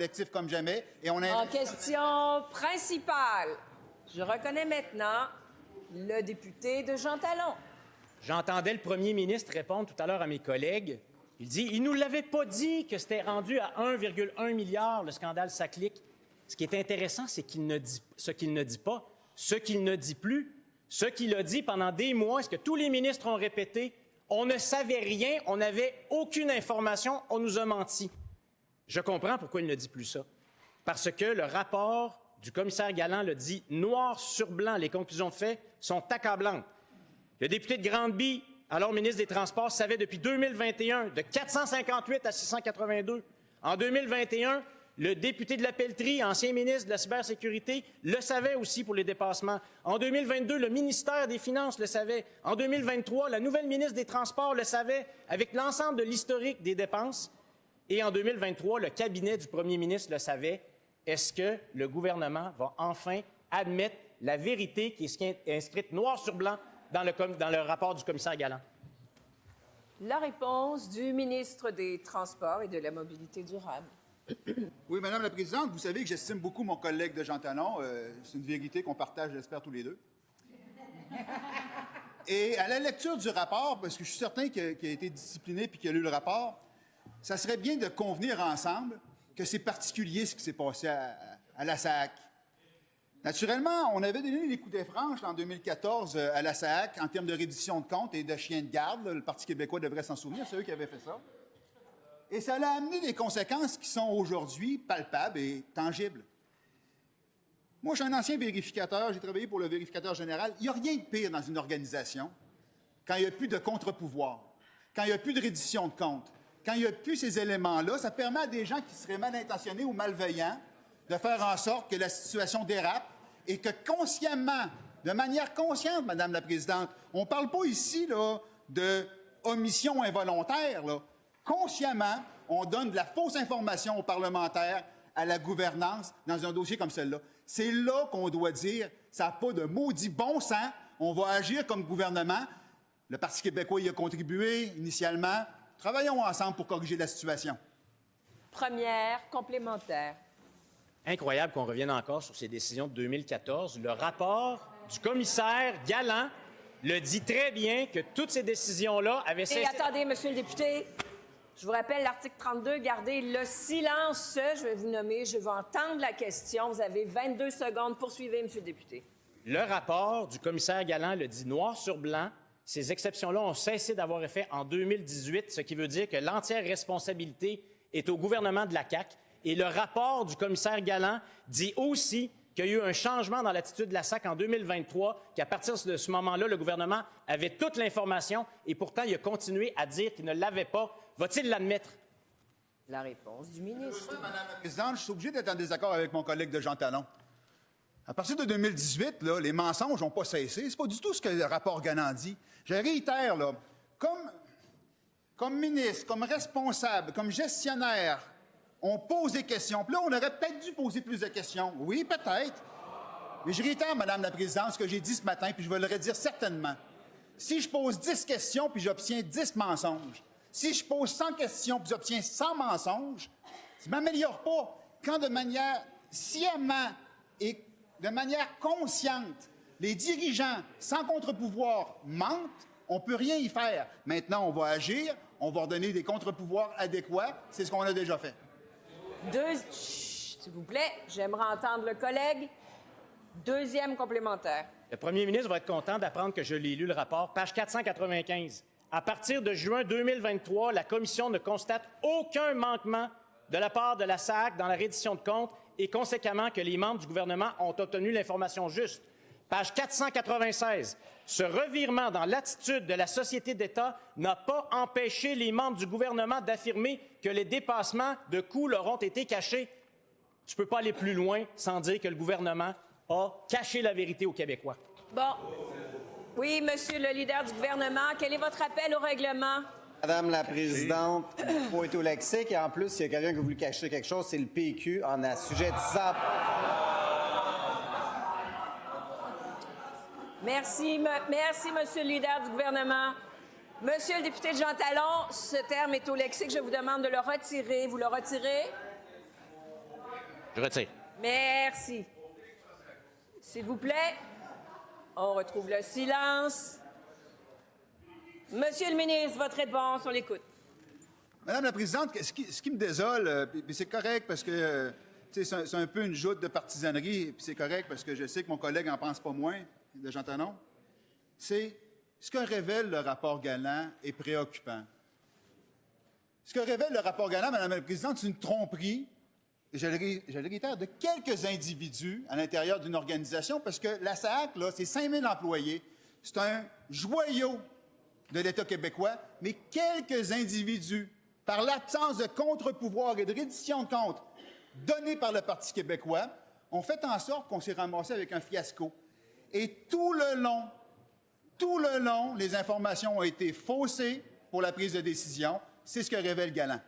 collectif comme jamais. Et on a... En question principale, je reconnais maintenant le député de Jean Talon. J'entendais le premier ministre répondre tout à l'heure à mes collègues. Il dit « Il nous l'avait pas dit que c'était rendu à 1,1 milliard, le scandale Saclic. » Ce qui est intéressant, c'est qu'il ne dit ce qu'il ne dit pas, ce qu'il ne dit plus, ce qu'il a dit pendant des mois, ce que tous les ministres ont répété. On ne savait rien, on n'avait aucune information, on nous a menti. Je comprends pourquoi il ne dit plus ça. Parce que le rapport du commissaire Galland le dit noir sur blanc. Les conclusions de fait sont accablantes. Le député de Grandby, alors ministre des Transports, savait depuis 2021 de 458 à 682. En 2021, le député de la Pelletrie, ancien ministre de la cybersécurité, le savait aussi pour les dépassements. En 2022, le ministère des Finances le savait. En 2023, la nouvelle ministre des Transports le savait, avec l'ensemble de l'historique des dépenses. Et en 2023, le cabinet du premier ministre le savait. Est-ce que le gouvernement va enfin admettre la vérité qui est inscrite noir sur blanc dans le rapport du commissaire Galland? La réponse du ministre des Transports et de la Mobilité durable. Oui, Madame la Présidente, vous savez que j'estime beaucoup mon collègue de Jean Talon. C'est une vérité qu'on partage, j'espère, tous les deux. Et à la lecture du rapport, parce que je suis certain qu'il a été discipliné puis qu'il a lu le rapport, ça serait bien de convenir ensemble que c'est particulier ce qui s'est passé à la SAAC. Naturellement, on avait donné des coups de franche en 2014 à la SAAC en termes de reddition de comptes et de chiens de garde. Le Parti québécois devrait s'en souvenir, c'est eux qui avaient fait ça. Et ça a amené des conséquences qui sont aujourd'hui palpables et tangibles. Moi, je suis un ancien vérificateur, j'ai travaillé pour le vérificateur général. Il n'y a rien de pire dans une organisation quand il n'y a plus de contre-pouvoir, quand il n'y a plus de reddition de comptes, quand il n'y a plus ces éléments-là. Ça permet à des gens qui seraient mal intentionnés ou malveillants de faire en sorte que la situation dérape et que consciemment, de manière consciente, Madame la Présidente, on ne parle pas ici là, de omission involontaire, là. Consciemment, on donne de la fausse information aux parlementaires, à la gouvernance, dans un dossier comme celui-là. C'est là qu'on doit dire, ça n'a pas de maudit bon sens, on va agir comme gouvernement. Le Parti québécois y a contribué initialement. Travaillons ensemble pour corriger la situation. Première complémentaire. Incroyable qu'on revienne encore sur ces décisions de 2014. Le rapport du commissaire Galland le dit très bien que toutes ces décisions-là avaient cessé... Et attendez, Monsieur le député, je vous rappelle l'article 32, gardez le silence. Je vais vous nommer, je vais entendre la question. Vous avez 22 secondes. Poursuivez, Monsieur le député. Le rapport du commissaire Galland le dit noir sur blanc. Ces exceptions-là ont cessé d'avoir effet en 2018, ce qui veut dire que l'entière responsabilité est au gouvernement de la CAQ. Et le rapport du commissaire Galland dit aussi qu'il y a eu un changement dans l'attitude de la SAC en 2023, qu'à partir de ce moment-là, le gouvernement avait toute l'information et pourtant il a continué à dire qu'il ne l'avait pas. Va-t-il l'admettre? La réponse du ministre. Madame la Présidente, je suis obligé d'être en désaccord avec mon collègue de Jean Talon. À partir de 2018, là, les mensonges n'ont pas cessé. C'est pas du tout ce que le rapport Galland dit. Je réitère, là, comme ministre, comme responsable, comme gestionnaire, on pose des questions. Puis là, on aurait peut-être dû poser plus de questions. Oui, peut-être. Mais je réitère, Madame la Présidente, ce que j'ai dit ce matin, puis je vais le redire certainement. Si je pose 10 questions, puis j'obtiens 10 mensonges, si je pose 100 questions, puis j'obtiens 100 mensonges, ça ne m'améliore pas. Quand de manière sciemment et de manière consciente, les dirigeants, sans contre-pouvoir, mentent, on ne peut rien y faire. Maintenant, on va agir, on va redonner des contre-pouvoirs adéquats. C'est ce qu'on a déjà fait. S'il vous plaît, j'aimerais entendre le collègue. Deuxième complémentaire. Le premier ministre va être content d'apprendre que je l'ai lu le rapport, page 495. À partir de juin 2023, la Commission ne constate aucun manquement de la part de la SAC dans la reddition de comptes et conséquemment que les membres du gouvernement ont obtenu l'information juste. Page 496. Ce revirement dans l'attitude de la société d'État n'a pas empêché les membres du gouvernement d'affirmer que les dépassements de coûts leur ont été cachés. Tu ne peux pas aller plus loin sans dire que le gouvernement a caché la vérité aux Québécois. Bon. Oui, Monsieur le leader du gouvernement, quel est votre appel au règlement? Madame la Présidente, il faut être au lexique et en plus, il y a quelqu'un qui a voulu cacher quelque chose, c'est le PQ en assujettissant. Merci, Monsieur le leader du gouvernement. Monsieur le député de Jean Talon, ce terme est au lexique. Je vous demande de le retirer. Vous le retirez? Je retire. Merci. S'il vous plaît, on retrouve le silence. Monsieur le ministre, votre réponse, on l'écoute. Madame la présidente, ce qui me désole, puis c'est correct parce que c'est un peu une joute de partisanerie, puis c'est correct parce que je sais que mon collègue n'en pense pas moins, de Jean Talon, c'est ce que révèle le rapport Galland est préoccupant. Ce que révèle le rapport Galland, Madame la présidente, c'est une tromperie, et je le réitère, de quelques individus à l'intérieur d'une organisation, parce que la SAAC, là, c'est 5000 employés, c'est un joyau de l'État québécois, mais quelques individus, par l'absence de contre-pouvoir et de reddition de comptes donnés par le Parti québécois, ont fait en sorte qu'on s'est ramassé avec un fiasco. Et tout le long, les informations ont été faussées pour la prise de décision. C'est ce que révèle Galland.